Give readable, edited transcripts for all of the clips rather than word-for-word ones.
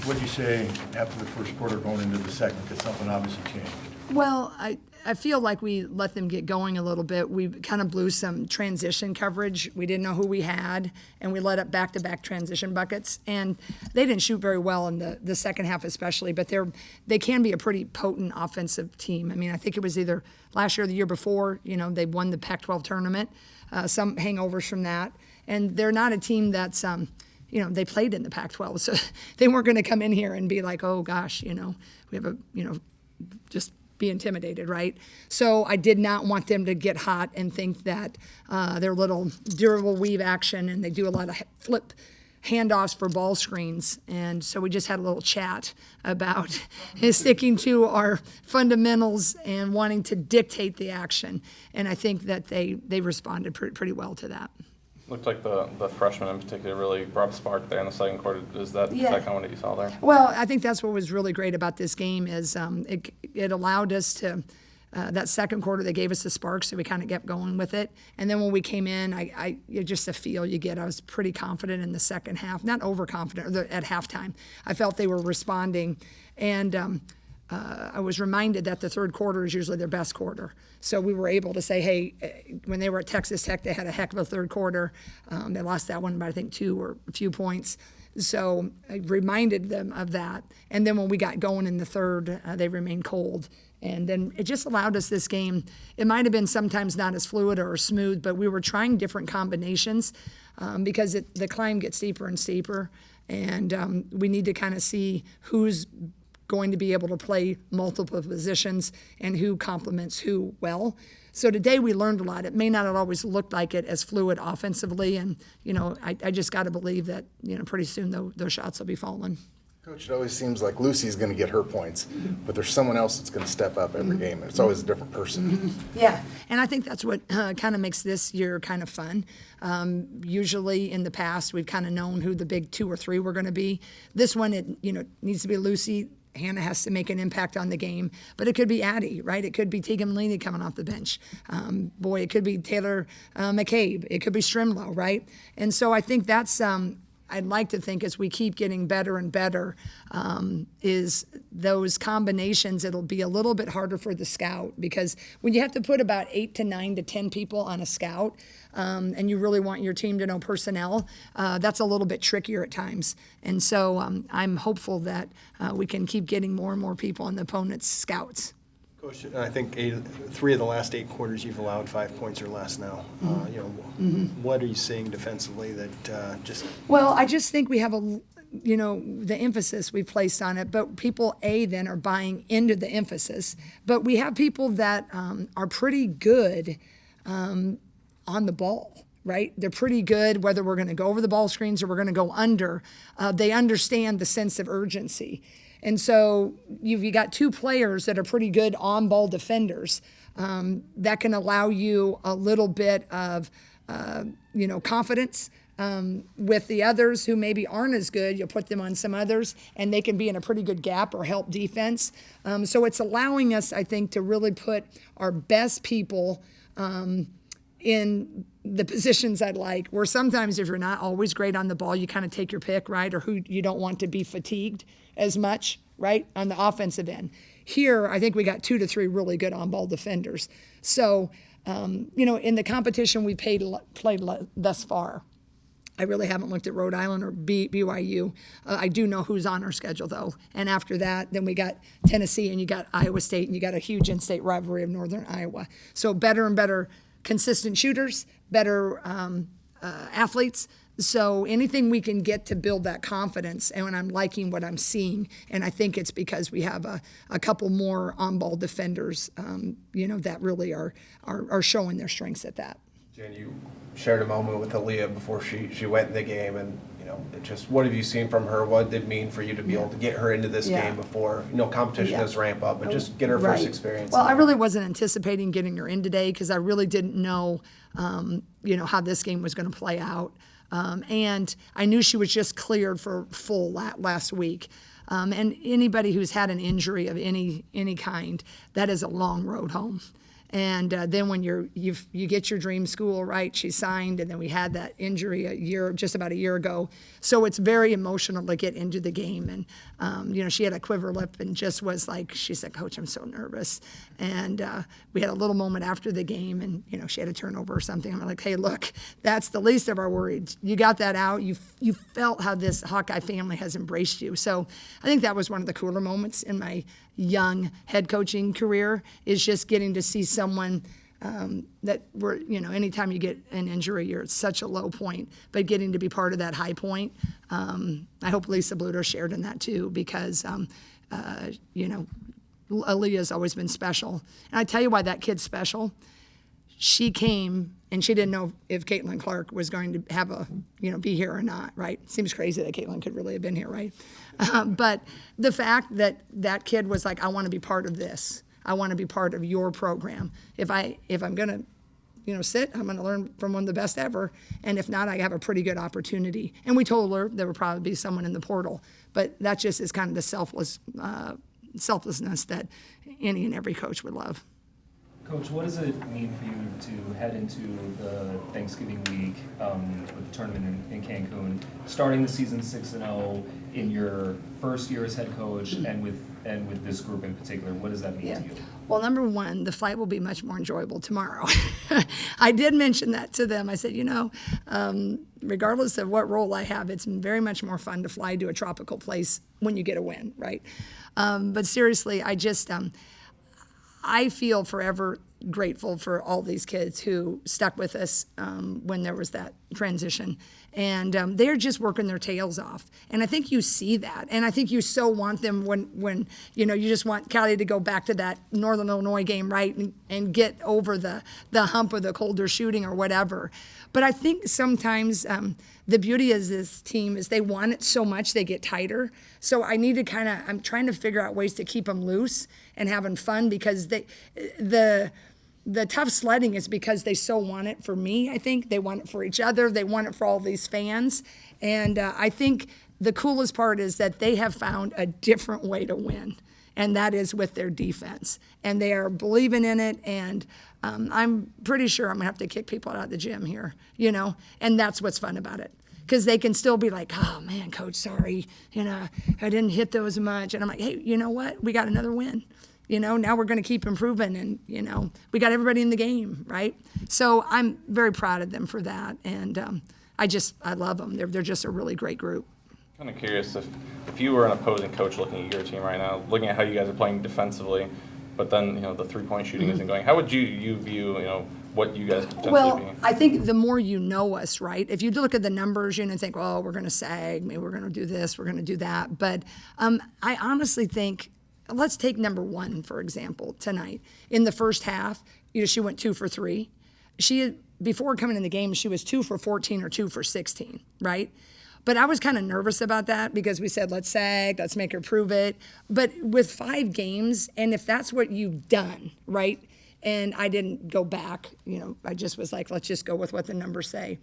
What'd you say after the first quarter going into the second? Because something obviously changed. Well, I feel like we let them get going a little bit. We kind of blew some transition coverage. We didn't know who we had, and we let up back-to-back transition buckets. And they didn't shoot very well in the second half especially, but they can be a pretty potent offensive team. I mean, I think it was either last year or the year before, they won the Pac-12 tournament, some hangovers from that. And they're not a team that's, they played in the Pac-12, so they weren't going to come in here and be like, oh gosh, we have just be intimidated, right? So I did not want them to get hot and think that their little durable weave action, and they do a lot of flip handoffs for ball screens. And so we just had a little chat about sticking to our fundamentals and wanting to dictate the action. And I think that they responded pretty well to that. Looked like the freshman in particular really brought a spark there in the second quarter. Is that kind of what you saw there? Well, I think that's what was really great about this game is it allowed us to, that second quarter, they gave us a spark, so we kind of kept going with it. And then when we came in, just the feel you get, I was pretty confident in the second half, not overconfident at halftime. I felt they were responding. And I was reminded that the third quarter is usually their best quarter. So we were able to say, hey, when they were at Texas Tech, they had a heck of a third quarter. They lost that one by, I think, 2 or a few points. So I reminded them of that. And then when we got going in the third, they remained cold. And then it just allowed us this game. It might have been sometimes not as fluid or smooth, but we were trying different combinations because the climb gets steeper and steeper. And we need to kind of see who's going to be able to play multiple positions and who complements who well. So today we learned a lot. It may not have always looked like it as fluid offensively, and I just got to believe that pretty soon those shots will be falling. Coach, it always seems like Lucy's going to get her points, but there's someone else that's going to step up every game, and it's always a different person. Yeah, and I think that's what kind of makes this year kind of fun. Usually in the past, we've kind of known who the big 2 or 3 were going to be. This one, it needs to be Lucy. Hannah has to make an impact on the game, but it could be Addie, right? It could be Tegan Malini coming off the bench. It could be Taylor McCabe. It could be Strimlow, right? And so I think that's, I'd like to think as we keep getting better and better, is those combinations, it'll be a little bit harder for the scout because when you have to put about 8 to 9 to 10 people on a scout, and you really want your team to know personnel, that's a little bit trickier at times. And so I'm hopeful that we can keep getting more and more people on the opponent's scouts. Coach, I think 3 of the last 8 quarters you've allowed 5 points or less now. What are you seeing defensively that just? Well, I just think we have the emphasis we placed on it, but people then are buying into the emphasis. But we have people that are pretty good on the ball, right? They're pretty good, whether we're going to go over the ball screens or we're going to go under. They understand the sense of urgency. And so you got 2 players that are pretty good on-ball defenders that can allow you a little bit of, confidence. With the others who maybe aren't as good, you'll put them on some others, and they can be in a pretty good gap or help defense. So it's allowing us, I think, to really put our best people in the positions I'd like, where sometimes if you're not always great on the ball, you kind of take your pick, right, or who you don't want to be fatigued as much, right, on the offensive end. Here, I think we got 2 to 3 really good on-ball defenders. So, in the competition we played thus far, I really haven't looked at Rhode Island or BYU. I do know who's on our schedule, though. And after that, then we got Tennessee, and you got Iowa State, and you got a huge in-state rivalry of Northern Iowa. So better and better consistent shooters, better athletes. So anything we can get to build that confidence, and when I'm liking what I'm seeing, and I think it's because we have a couple more on-ball defenders, that really are showing their strengths at that. Jen, you shared a moment with Aaliyah before she went in the game, and what have you seen from her? What did it mean for you to be able to get her into this game before competition does ramp up, and just get her first experience? Well, I really wasn't anticipating getting her in today because I really didn't know, how this game was going to play out, and I knew she was just cleared for full last week. And anybody who's had an injury of any kind, that is a long road home. And then when you get your dream school, right, she signed, and then we had that injury just about a year ago. So it's very emotional to get into the game. And, she had a quiver lip and just was like, she said, Coach, I'm so nervous. And we had a little moment after the game, and, she had a turnover or something. I'm like, hey, look, that's the least of our worries. You got that out. You felt how this Hawkeye family has embraced you. So I think that was one of the cooler moments in my young head coaching career, is just getting to see someone that were, anytime you get an injury, you're at such a low point, but getting to be part of that high point. I hope Lisa Bluter shared in that too, because, Aaliyah's always been special. And I tell you why that kid's special. She came and she didn't know if Caitlin Clark was going to have be here or not, right? Seems crazy that Caitlin could really have been here, right? But the fact that that kid was like, I want to be part of this. I want to be part of your program. If I'm going to, sit, I'm going to learn from one of the best ever. And if not, I have a pretty good opportunity. And we told her there would probably be someone in the portal. But that just is kind of the selflessness that any and every coach would love. Coach, what does it mean for you to head into the Thanksgiving week with the tournament in Cancun, starting the season 6-0 in your first year as head coach, and with this group in particular? What does that mean to you? Well, number one, the flight will be much more enjoyable tomorrow. I did mention that to them. I said, regardless of what role I have, it's very much more fun to fly to a tropical place when you get a win, right? But seriously, I feel forever grateful for all these kids who stuck with us when there was that transition. And they're just working their tails off. And I think you see that. And I think you so want them when you just want Callie to go back to that Northern Illinois game, right, and get over the hump of the colder shooting or whatever. But I think sometimes the beauty of this team is they want it so much they get tighter. So I need to I'm trying to figure out ways to keep them loose and having fun, because the tough sledding is because they so want it for me. I think they want it for each other. They want it for all these fans. And I think the coolest part is that they have found a different way to win, and that is with their defense. And they are believing in it, and I'm pretty sure I'm going to have to kick people out of the gym here, and that's what's fun about it. Because they can still be like, oh, man, Coach, sorry, I didn't hit those much. And I'm like, hey, you know what? We got another win. Now we're going to keep improving, and, we got everybody in the game, right? So I'm very proud of them for that, and I love them. They're just a really great group. Kind of curious if you were an opposing coach looking at your team right now, looking at how you guys are playing defensively, but then, the three-point shooting isn't going. How would you view, what you guys could potentially be? Well, I think the more you know us, right? If you look at the numbers, think, oh, we're going to sag, maybe we're going to do this, we're going to do that. But I honestly think, let's take number one, for example, tonight. In the first half, she went 2 for 3. Before coming in the game, she was 2 for 14 or 2 for 16, right? But I was kind of nervous about that because we said, let's sag, let's make her prove it. But with 5 games, and if that's what you've done, right? And I didn't go back, I just was like, let's just go with what the numbers say.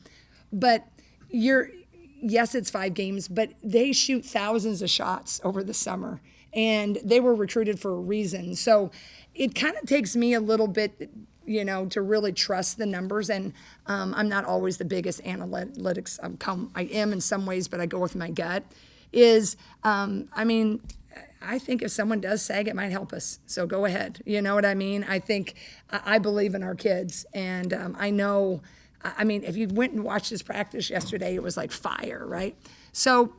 But yes, it's 5 games, but they shoot thousands of shots over the summer. And they were recruited for a reason. So it kind of takes me a little bit, to really trust the numbers. And I'm not always the biggest analytics. I am in some ways, but I go with my gut. I think if someone does sag, it might help us. So go ahead. You know what I mean? I think I believe in our kids. And I know, if you went and watched this practice yesterday, it was like fire, right? So,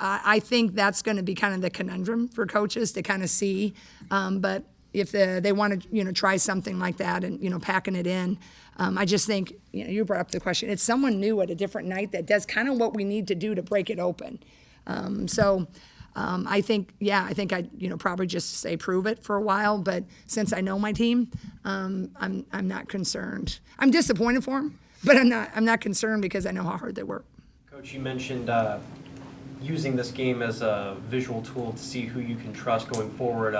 I think that's going to be kind of the conundrum for coaches to kind of see. But if they want to, try something like that and, packing it in, I just think, you brought up the question. It's someone new at a different night that does kind of what we need to do to break it open. I think I'd, probably just say prove it for a while. But since I know my team, I'm not concerned. I'm disappointed for them, but I'm not concerned because I know how hard they work. Coach, you mentioned using this game as a visual tool to see who you can trust going forward.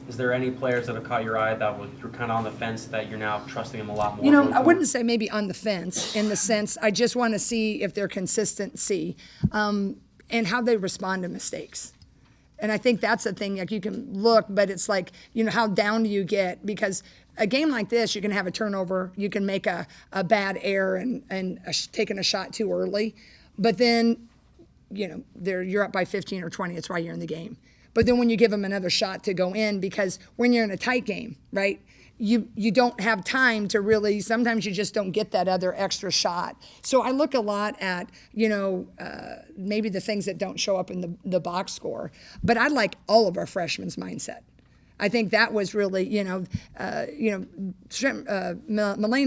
Is there any players that have caught your eye that you're kind of on the fence that you're now trusting them a lot more? I wouldn't say maybe on the fence in the sense I just want to see if their consistency and how they respond to mistakes. And I think that's the thing, like you can look, but it's like, how down do you get? Because a game like this, you can have a turnover, you can make a bad error and taking a shot too early. But then, you're up by 15 or 20, it's why you're in the game. But then when you give them another shot to go in, because when you're in a tight game, right, you don't have time to really, sometimes you just don't get that other extra shot. So I look a lot at, maybe the things that don't show up in the box score. But I like all of our freshmen's mindset. I think that was really, Mulaney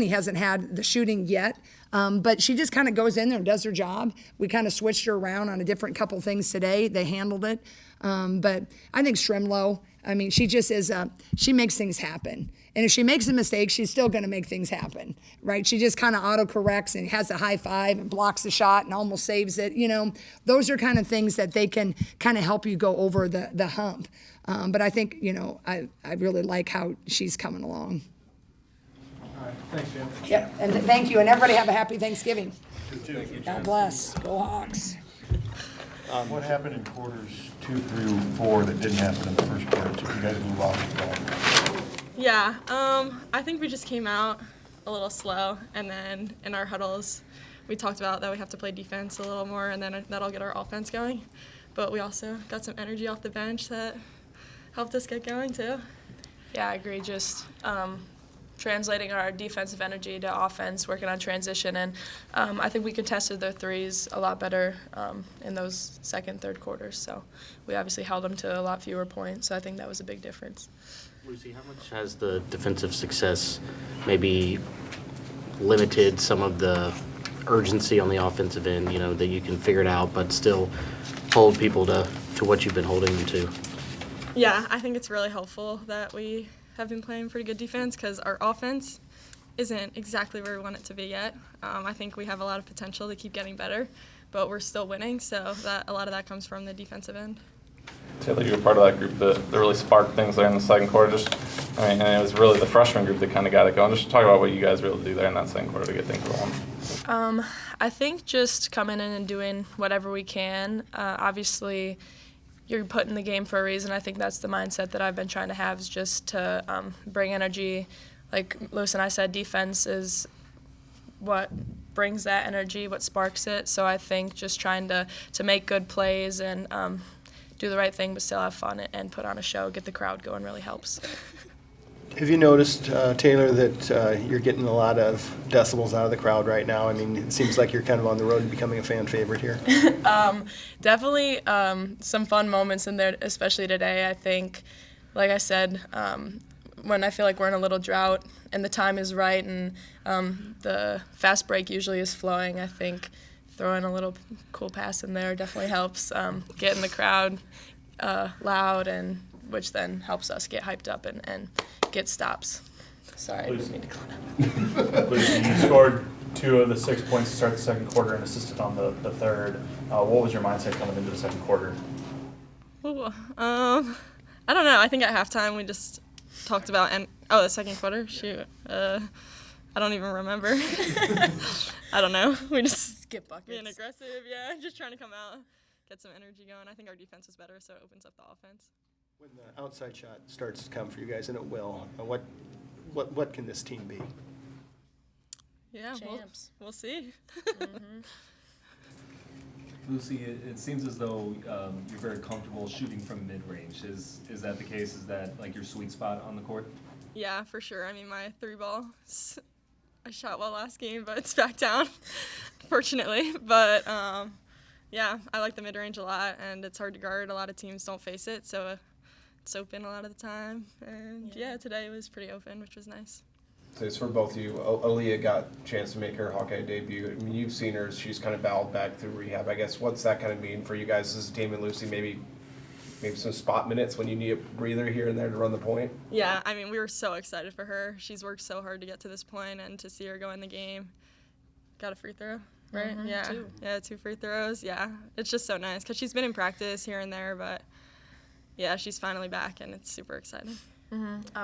hasn't had the shooting yet, but she just kind of goes in there and does her job. We kind of switched her around on a different couple things today. They handled it. But I think Shrimlow, she just is, she makes things happen. And if she makes a mistake, she's still going to make things happen, right? She just kind of auto-corrects and has a high five and blocks the shot and almost saves it. Those are kind of things that they can kind of help you go over the hump. But I think, I really like how she's coming along. All right, thanks, Jim. Yeah, and thank you. And everybody have a happy Thanksgiving. God bless. Go Hawks. What happened in quarters 2 through 4 that didn't happen in the first quarter? Did you guys move off the ball? Yeah, I think we just came out a little slow, and then in our huddles, we talked about that we have to play defense a little more, and then that'll get our offense going. But we also got some energy off the bench that helped us get going too. Yeah, I agree. Just translating our defensive energy to offense, working on transition, and I think we contested their threes a lot better in those second, third quarters. So we obviously held them to a lot fewer points, so I think that was a big difference. Lucy, how much has the defensive success maybe limited some of the urgency on the offensive end, that you can figure it out but still hold people to what you've been holding them to? Yeah, I think it's really helpful that we have been playing pretty good defense because our offense isn't exactly where we want it to be yet. I think we have a lot of potential to keep getting better, but we're still winning, so a lot of that comes from the defensive end. Taylor, you were part of that group that really sparked things there in the second quarter. And it was really the freshman group that kind of got it going. Just talk about what you guys were able to do there in that second quarter to get things rolling. I think just coming in and doing whatever we can. Obviously, you're put in the game for a reason. I think that's the mindset that I've been trying to have, is just to bring energy. Like Lewis and I said, defense is what brings that energy, what sparks it. So I think just trying to make good plays and do the right thing but still have fun and put on a show, get the crowd going really helps. Have you noticed, Taylor, that you're getting a lot of decibels out of the crowd right now? It seems like you're kind of on the road to becoming a fan favorite here. Definitely some fun moments in there, especially today. I think, like I said, when I feel like we're in a little drought and the time is right and the fast break usually is flowing, I think throwing a little cool pass in there definitely helps getting the crowd loud, and which then helps us get hyped up and get stops. Sorry, I didn't mean to clean up. Lucy, you scored 2 of the 6 points to start the second quarter and assisted on the third. What was your mindset coming into the second quarter? Ooh, I don't know. I think at halftime we just talked about the second quarter. Shoot, I don't even remember. I don't know. We just skip buckets. Being aggressive, yeah, just trying to come out, get some energy going. I think our defense is better, so it opens up the offense. When the outside shot starts to come for you guys, and it will, what can this team be? Yeah, Champs. we'll see. Mm-hmm. Lucy, it seems as though you're very comfortable shooting from mid-range. Is that the case? Is that like your sweet spot on the court? Yeah, for sure. My 3-ball, I shot well last game, but it's back down, fortunately. But yeah, I like the mid-range a lot, and it's hard to guard. A lot of teams don't face it, so it's open a lot of the time. And yeah, today it was pretty open, which was nice. So it's for both of you. Aaliyah got a chance to make her Hawkeye debut. You've seen her. She's kind of battled back through rehab. I guess what's that kind of mean for you guys as a team, and Lucy, maybe some spot minutes when you need a breather here and there to run the point? Yeah, we were so excited for her. She's worked so hard to get to this point, and to see her go in the game. Got a free throw, right? Mm-hmm, yeah. 2. Yeah, 2 free throws. Yeah, it's just so nice because she's been in practice here and there, but yeah, she's finally back, and it's super exciting.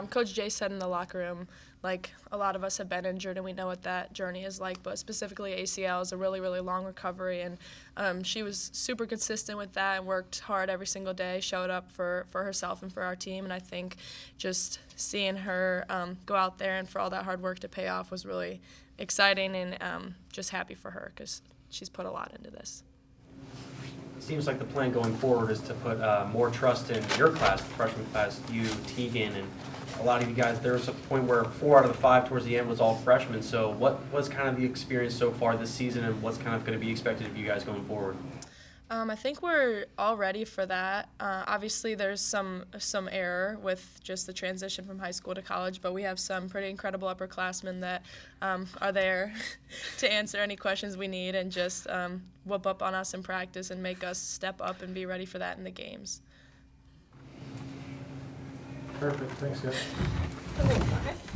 Coach Jay said in the locker room, like, a lot of us have been injured and we know what that journey is like, but specifically ACL is a really, really long recovery, and she was super consistent with that and worked hard every single day, showed up for herself and for our team, and I think just seeing her go out there and for all that hard work to pay off was really exciting, and just happy for her because she's put a lot into this. Seems like the plan going forward is to put more trust in your class, the freshman class, you, Tegan, and a lot of you guys. There was a point where 4 out of the 5 towards the end was all freshmen. So what was kind of the experience so far this season, and what's kind of going to be expected of you guys going forward? I think we're all ready for that. Obviously, there's some error with just the transition from high school to college, but we have some pretty incredible upperclassmen that are there to answer any questions we need and just whoop up on us in practice and make us step up and be ready for that in the games. Perfect, thanks guys.